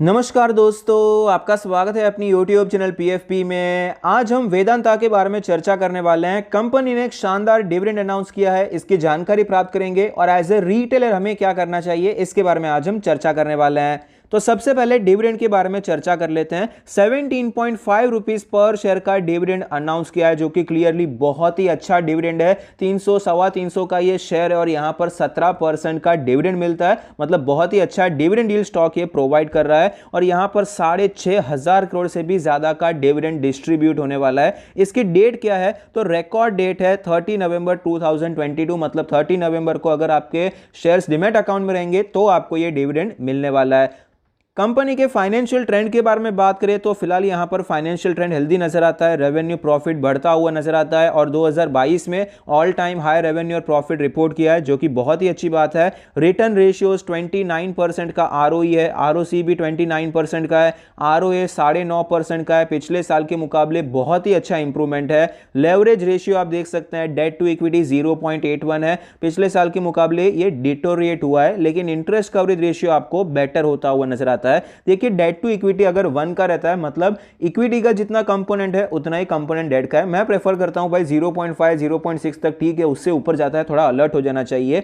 नमस्कार दोस्तों, आपका स्वागत है अपनी YouTube चैनल PFP में। आज हम वेदांता के बारे में चर्चा करने वाले हैं। कंपनी ने एक शानदार डिविडेंड अनाउंस किया है, इसकी जानकारी प्राप्त करेंगे और एज ए रिटेलर हमें क्या करना चाहिए इसके बारे में आज हम चर्चा करने वाले हैं। तो सबसे पहले डिविडेंड के बारे में चर्चा कर लेते हैं। 17.5 रुपीज पर शेयर का डिविडेंड अनाउंस किया है, जो कि क्लियरली बहुत ही अच्छा डिविडेंड है। 300 सवा 300 का ये शेयर है और यहां पर 17% का डिविडेंड मिलता है। मतलब बहुत ही अच्छा डिविडेंड यील्ड स्टॉक ये प्रोवाइड कर रहा है और यहां पर 6,500 करोड़ से भी ज्यादा का डिविडेंड डिस्ट्रीब्यूट होने वाला है। इसकी डेट क्या है? तो रिकॉर्ड डेट है 30 नवंबर 2022। मतलब 30 नवंबर को अगर आपके शेयर्स डीमैट अकाउंट में रहेंगे तो आपको ये डिविडेंड मिलने वाला है। कंपनी के फाइनेंशियल ट्रेंड के बारे में बात करें तो फिलहाल यहां पर फाइनेंशियल ट्रेंड हेल्दी नजर आता है। रेवेन्यू प्रॉफिट बढ़ता हुआ नजर आता है और 2022 में ऑल टाइम हाई रेवेन्यू और प्रॉफिट रिपोर्ट किया है, जो कि बहुत ही अच्छी बात है। रिटर्न रेशियोज 29% का ROE है, ROC भी 29% का है, ROA 9.5% का है। पिछले साल के मुकाबले बहुत ही अच्छा इंप्रूवमेंट है। लेवरेज रेशियो आप देख सकते हैं, डेट टू इक्विटी 0.81 है। पिछले साल के मुकाबले ये डिटोरिएट हुआ है, लेकिन इंटरेस्ट कवरेज रेशियो आपको बेटर होता हुआ नजर आता है। देखिए, डेट टू इक्विटी अगर 1 का रहता है, मतलब इक्विटी का जितना कंपोनेंट है उतना ही कंपोनेंट डेट का है। मैं प्रेफर करता हूं भाई 0.5 0.6 तक ठीक है, उससे ऊपर जाता है थोड़ा अलर्ट हो जाना चाहिए।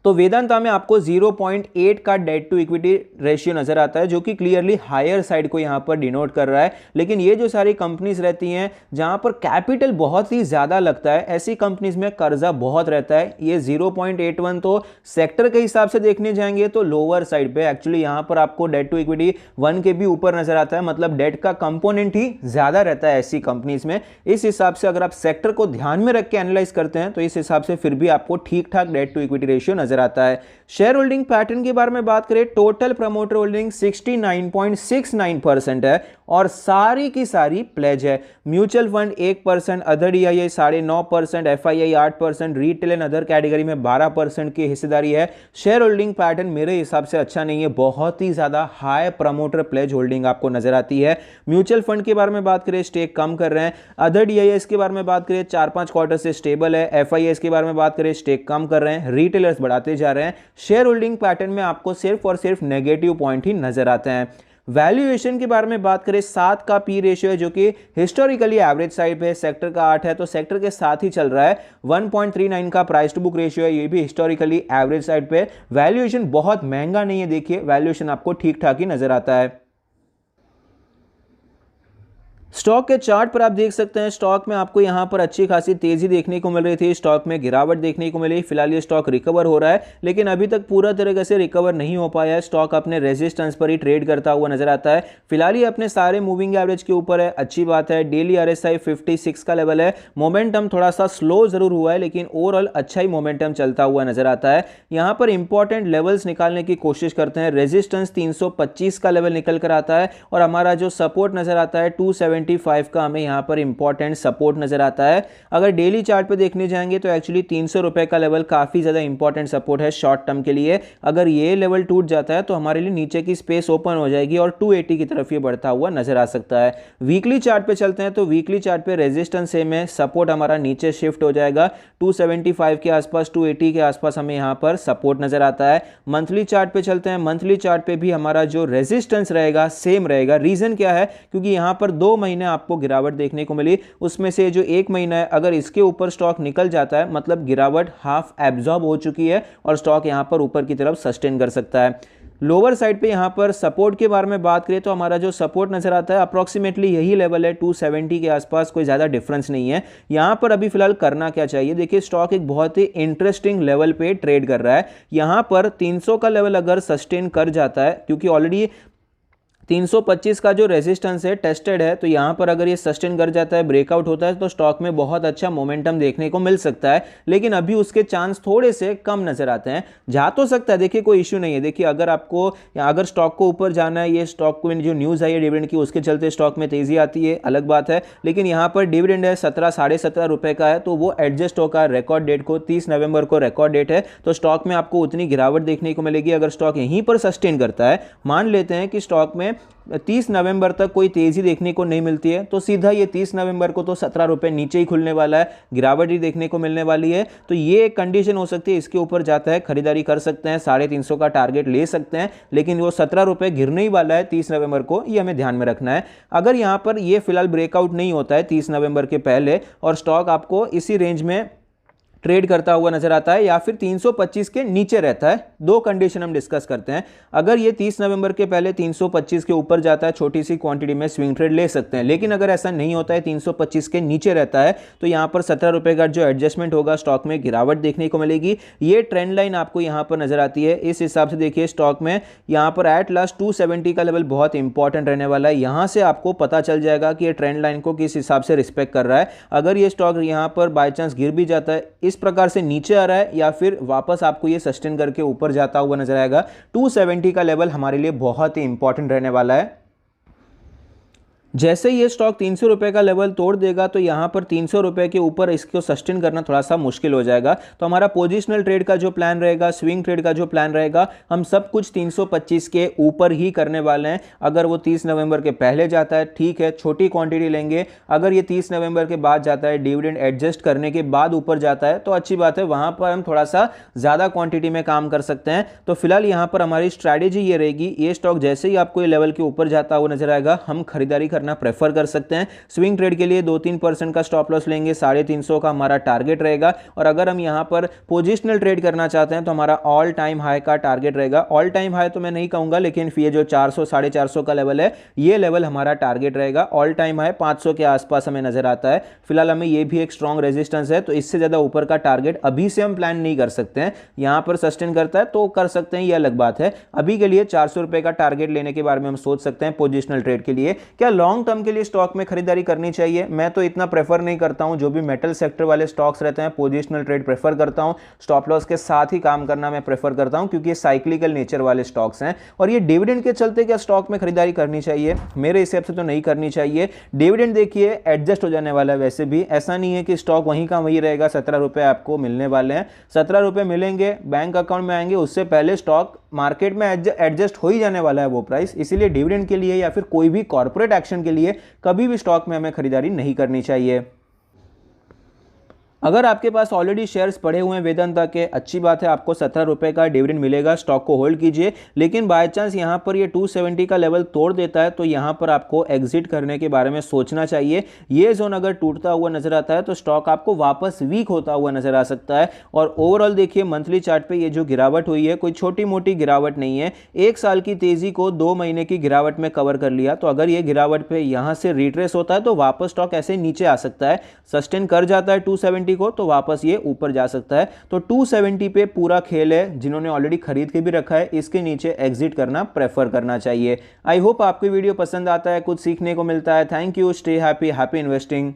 तो वेदांता में आपको 0.8 का डेट टू इक्विटी रेशियो नजर आता है, जो कि क्लियरली हायर साइड को यहां पर डिनोट कर रहा है। लेकिन ये जो सारी कंपनीज रहती हैं जहां पर कैपिटल बहुत ही ज्यादा लगता है, ऐसी कंपनीज में कर्जा बहुत रहता है। ये 0.81 तो सेक्टर के हिसाब से देखने जाएंगे तो लोअर साइड पे एक्चुअली यहां पर आपको डेट टू इक्विटी 1 के भी ऊपर नजर आता है। मतलब डेट का कंपोनेंट ही ज्यादा रहता है ऐसी कंपनीज में। इस हिसाब से अगर आप सेक्टर को ध्यान में रख के एनालाइज करते हैं तो इस हिसाब से फिर भी आपको ठीक ठाक डेट टू इक्विटी रेशियो नजर आता है। शेयर होल्डिंग पैटर्न के बारे में बात करें, टोटल प्रमोटर होल्डिंग 69.69% है और सारी की सारी प्लेज है। Mutual fund 1%, other DII 9.5%, FII 8%, retail and other category में 12% की हिस्सेदारी है। शेयर होल्डिंग पैटर्न मेरे हिसाब से अच्छा नहीं है, बहुत ही ज्यादा हाई प्रमोटर प्लेज होल्डिंग आपको नजर आती है। म्यूचुअल फंड के बारे में बात करें, स्टेक कम कर रहे हैं। अदर DIIs के बारे में बात करें, 4-5 क्वार्टर से स्टेबल है। FIIs के बारे में बात करें, स्टेक कम कर रहे हैं। रिटेलर्स बढ़ाते जा रहे हैं। शेयर होल्डिंग पैटर्न में आपको सिर्फ और सिर्फ नेगेटिव पॉइंट ही नजर आते हैं। वैल्यूएशन के बारे में बात करें, 7 का P रेशियो है, जो कि हिस्टोरिकली एवरेज साइड पे है। सेक्टर का 8 है तो सेक्टर के साथ ही चल रहा है। 1.39 का प्राइस टू बुक रेशियो है, ये भी हिस्टोरिकली एवरेज साइड पे। वैल्यूएशन बहुत महंगा नहीं है, देखिए वैल्यूएशन आपको ठीक ठाक ही नजर आता है। स्टॉक के चार्ट पर आप देख सकते हैं, स्टॉक में आपको यहां पर अच्छी खासी तेजी देखने को मिल रही थी, स्टॉक में गिरावट देखने को मिली। फिलहाल ये स्टॉक रिकवर हो रहा है, लेकिन अभी तक पूरा तरीके से रिकवर नहीं हो पाया है। स्टॉक अपने रेजिस्टेंस पर ही ट्रेड करता हुआ नजर आता है। फिलहाल ये अपने सारे मूविंग एवरेज के ऊपर है, अच्छी बात है। डेली RSI 56 का लेवल है। मोमेंटम थोड़ा सा स्लो जरूर हुआ है, लेकिन ओवरऑल अच्छा ही मोमेंटम चलता हुआ नजर आता है। यहां पर इंपॉर्टेंट लेवल्स निकालने की कोशिश करते हैं। रेजिस्टेंस 325 का लेवल निकल कर आता है और हमारा जो सपोर्ट नजर आता है 275 का हमें यहां पर इंपॉर्टेंट सपोर्ट नजर आता है। अगर डेली चार्ट पे देखने जाएंगे तो एक्चुअली 300 रुपए का लेवल काफी ज्यादा इंपॉर्टेंट सपोर्ट है शॉर्ट टर्म के लिए। अगर ये लेवल टूट जाता है तो हमारे लिए नीचे की स्पेस ओपन हो जाएगी और 280 की तरफ ये बढ़ता हुआ नजर आ सकता है। वीकली चार्ट पे चलते हैं तो वीकली चार्ट पे रेजिस्टेंस सेम है, सपोर्ट हमारा नीचे शिफ्ट हो जाएगा 275 के आसपास, 280 के आसपास हमें यहां पर सपोर्ट नजर आता है। मंथली चार्ट पे चलते हैं, मंथली चार्ट पे भी हमारा जो रेजिस्टेंस रहेगा सेम रहेगा। रीजन क्या है? क्योंकि यहां पर 2 महीने आपको गिरावट देखने को मिली, उसमें से जो 1 महीना है अगर इसके ऊपर स्टॉक निकल जाता है मतलब गिरावट हाफ एब्जॉर्ब हो चुकी है और स्टॉक यहां पर ऊपर की तरफ सस्टेन कर सकता है। लोअर साइड पे यहां पर सपोर्ट के बारे में बात करें तो हमारा जो सपोर्ट नजर आता है अप्रोक्सीमेटली यही लेवल है 270 के आसपास, कोई ज्यादा डिफरेंस नहीं है। यहां पर अभी फिलहाल करना क्या चाहिए? देखिए, स्टॉक एक बहुत ही इंटरेस्टिंग लेवल पे ट्रेड कर रहा है। यहां पर 300 का लेवल अगर सस्टेन कर जाता है, क्योंकि ऑलरेडी 325 का जो रेजिस्टेंस है टेस्टेड है, तो यहां पर अगर ये सस्टेन कर जाता है, ब्रेकआउट होता है तो स्टॉक में बहुत अच्छा मोमेंटम देखने को मिल सकता है। लेकिन अभी उसके चांस थोड़े से कम नजर आते हैं। जा तो सकता है, देखिए कोई इश्यू नहीं है। देखिए, अगर स्टॉक को ऊपर जाना है, ये स्टॉक को जो न्यूज आई है डिविडेंड की उसके चलते स्टॉक में तेजी आती है, अलग बात है। लेकिन यहां पर डिविडेंड है 17-17.5 रुपए का है, तो वो एडजस्ट होगा रिकॉर्ड डेट को। 30 नवंबर को रिकॉर्ड डेट है, तो स्टॉक में आपको उतनी गिरावट देखने को मिलेगी। अगर स्टॉक यहीं पर सस्टेन करता है, मान लेते हैं कि स्टॉक में में 30 नवंबर तक कोई तेज़ी देखने को नहीं मिलती है तो सीधा ये 30 नवंबर को तो 17 रुपये नीचे ही खुलने वाला है, गिरावट ही देखने को मिलने वाली है। तो ये एक कंडीशन हो सकती है, इसके ऊपर जाता है खरीदारी कर सकते हैं, 350 का टारगेट ले सकते हैं, लेकिन वो 17 रुपये गिरने ही वाला है 30 नवंबर को, ये हमें ध्यान में रखना है। अगर यहाँ पर ये फिलहाल ब्रेकआउट नहीं होता है 30 नवंबर के पहले और स्टॉक आपको इसी रेंज में ट्रेड करता हुआ नजर आता है या फिर 325 के नीचे रहता है, दो कंडीशन हम डिस्कस करते हैं। अगर ये 30 नवंबर के पहले 325 के ऊपर जाता है, छोटी सी क्वांटिटी में स्विंग ट्रेड ले सकते हैं, लेकिन अगर ऐसा नहीं होता है, 325 के नीचे रहता है, तो यहाँ पर 17 रुपये का जो एडजस्टमेंट होगा स्टॉक में गिरावट देखने को मिलेगी। ये ट्रेंड लाइन आपको यहाँ पर नजर आती है। इस हिसाब से देखिए स्टॉक में यहाँ पर एट लास्ट 270 का लेवल बहुत इंपॉर्टेंट रहने वाला है। यहाँ से आपको पता चल जाएगा कि ये ट्रेंड लाइन को किस हिसाब से रिस्पेक्ट कर रहा है। अगर ये स्टॉक यहाँ पर बाय चांस गिर भी जाता है, इस प्रकार से नीचे आ रहा है या फिर वापस आपको ये सस्टेन करके ऊपर जाता हुआ नजर आएगा, 270 का लेवल हमारे लिए बहुत ही इंपॉर्टेंट रहने वाला है। जैसे ये स्टॉक 300 रुपये का लेवल तोड़ देगा तो यहाँ पर 300 रुपये के ऊपर इसको सस्टेन करना थोड़ा सा मुश्किल हो जाएगा। तो हमारा पोजिशनल ट्रेड का जो प्लान रहेगा, स्विंग ट्रेड का जो प्लान रहेगा, हम सब कुछ 325 के ऊपर ही करने वाले हैं। अगर वो 30 नवंबर के पहले जाता है ठीक है, छोटी क्वांटिटी लेंगे। अगर ये 30 नवंबर के बाद जाता है, डिविडेंड एडजस्ट करने के बाद ऊपर जाता है तो अच्छी बात है, वहाँ पर हम थोड़ा सा ज़्यादा क्वांटिटी में काम कर सकते हैं। तो फिलहाल यहाँ पर हमारी स्ट्रैटेजी ये रहेगी, ये स्टॉक जैसे ही आपको ये लेवल के ऊपर जाता हुआ नजर आएगा, हम खरीदारी प्रेफर कर सकते हैं। स्विंग ट्रेड के लिए 2-3% का स्टॉप लॉस लेंगे, 350 का हमारा टारगेट रहेगा। और अगर हम यहां पर पोजिशनल ट्रेड करना चाहते हैं तो हमारा ऑल टाइम हाई का टारगेट रहेगा। ऑल टाइम हाई तो मैं नहीं कहूंगा, लेकिन ये जो 400-450 का लेवल है, ये लेवल हमारा टारगेट रहेगा। ऑल टाइम हाई 500 के आसपास हमें नजर आता है। फिलहाल हमें ये भी एक स्ट्रॉन्ग रेजिस्टेंस है, तो इससे ज्यादा ऊपर का टारगेट अभी से हम प्लान नहीं कर सकते हैं। यहां पर सस्टेन करता है तो कर सकते हैं, ये अलग बात है। अभी के लिए 400 रुपए का टारगेट लेने के बारे में हम सोच सकते हैं पोजिशनल ट्रेड के लिए। क्या लॉन्ग टर्म के लिए स्टॉक में खरीदारी करनी चाहिए? मैं तो इतना प्रेफर नहीं करता हूं। जो भी मेटल सेक्टर वाले स्टॉक्स रहते हैं, पोजिशनल ट्रेड प्रेफर करता हूं, स्टॉप लॉस के साथ ही काम करना मैं प्रेफर करता हूं, क्योंकि ये साइक्लिकल नेचर वाले स्टॉक्स हैं। और ये डिविडेंड के चलते क्या स्टॉक में खरीदारी करनी चाहिए? मेरे हिसाब से तो नहीं करनी चाहिए। डिविडेंड देखिए एडजस्ट हो जाने वाला है, वैसे भी ऐसा नहीं है कि स्टॉक वहीं का वहीं रहेगा। 17 रुपए आपको मिलने वाले हैं, 17 रुपए मिलेंगे, बैंक अकाउंट में आएंगे, उससे पहले स्टॉक मार्केट में एडजस्ट हो ही जाने वाला है वो प्राइस। इसीलिए डिविडेंड के लिए या फिर कोई भी कॉर्पोरेट एक्शन के लिए कभी भी स्टॉक में हमें खरीदारी नहीं करनी चाहिए। अगर आपके पास ऑलरेडी शेयर्स पड़े हुए हैं वेदांता के, अच्छी बात है, आपको 17 रुपए का डिविडेंड मिलेगा, स्टॉक को होल्ड कीजिए। लेकिन बाय चांस यहां पर ये 270 का लेवल तोड़ देता है तो यहां पर आपको एग्जिट करने के बारे में सोचना चाहिए। ये जोन अगर टूटता हुआ नजर आता है तो स्टॉक आपको वापस वीक होता हुआ नजर आ सकता है। और ओवरऑल देखिए मंथली चार्ट पे ये जो गिरावट हुई है, कोई छोटी मोटी गिरावट नहीं है। 1 साल की तेजी को 2 महीने की गिरावट में कवर कर लिया। तो अगर ये गिरावट पे यहां से रिट्रेस होता है तो वापस स्टॉक ऐसे नीचे आ सकता है। सस्टेन कर जाता है 270 को तो वापस ये ऊपर जा सकता है। तो 270 पे पूरा खेल है। जिन्होंने ऑलरेडी खरीद के भी रखा है, इसके नीचे एग्जिट करना प्रेफर करना चाहिए। आई होप आपको वीडियो पसंद आता है, कुछ सीखने को मिलता है। Thank you, stay happy, happy investing.